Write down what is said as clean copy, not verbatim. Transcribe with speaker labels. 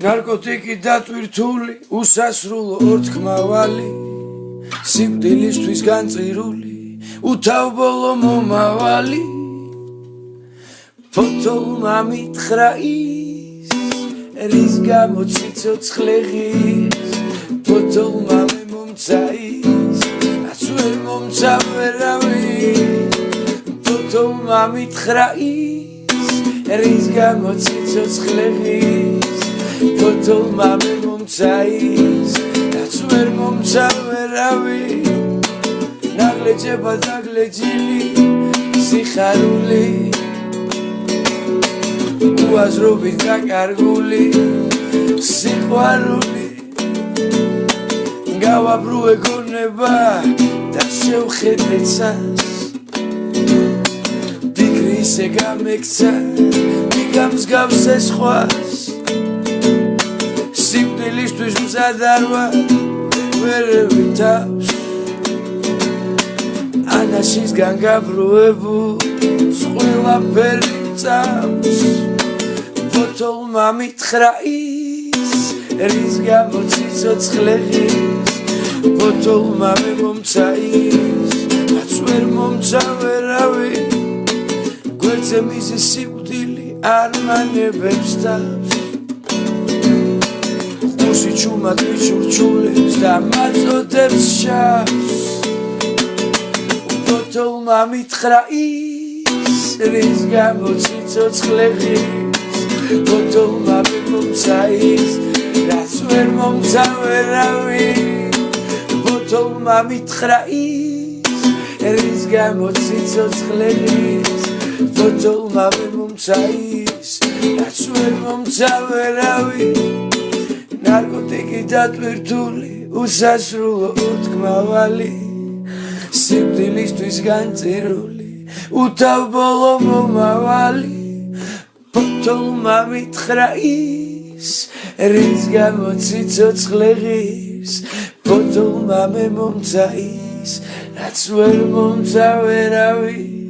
Speaker 1: ნარკოტიკი დატვირთული უსასრულო ორთქმავალი სიკვდილისთვის განწირული უთავბოლო მომავალი ფოთოლმა მითხრა ის რის გამო ციცოცხლე ღირს ფოთოლმა მე მომცა ის რაც ვერ მომცა ვერავინ ფოთოლმა მითხრა ის რის გამო ციცოცხლე ღირს ფოთოლმა მე მომცა ის რაც ვერ მომცა ვერავინ ნაგლეჯება დაგლეჯილი სიხარული უაზრობით დაკარგული სიყვარული გავაბრუე გონება და შევხედე ცას ფიქრი ისე გამექცა მიგამსგავსე სხვას სიკვდილისთვის მზად არ ვარ ვერევი თავს ანაშისგან გაბრუებულ ყველაფერი წავს ფოთოლმა მითხრა ის რის გამო ციცოცხლე ღირს ფოთოლმა მე მომცა ის რაც ვერ მომცა ვერავინ გვერდზე მიზის სიკვდილი არ მანებებს თავს ხურში ჩუმად მიჩურჩულებს და მაწოდებს შავს ფოთოლმა მითხრა ის რის გამო ციცოცხლე ღირს ფოთოლმა მე მომცა ის რაც ვერ მომცა ვერავინ ფოთოლმა მითხრა ის რის გამო ციცოცხლე ღირს ფოთოლმა მე მომცა ის რაც ვერ მომცა ვერავინ ნარკოტიკი დატვირთული უსასრულო ორთქმავალი სიკვდილისთვის განწირული უთავბოლო მომავალი ფოთოლმა მითხრა ის რის გამო ციცოცხლე ღირს ფოთოლმა მე მომცა ის რაც ვერ მომცა ვერავინ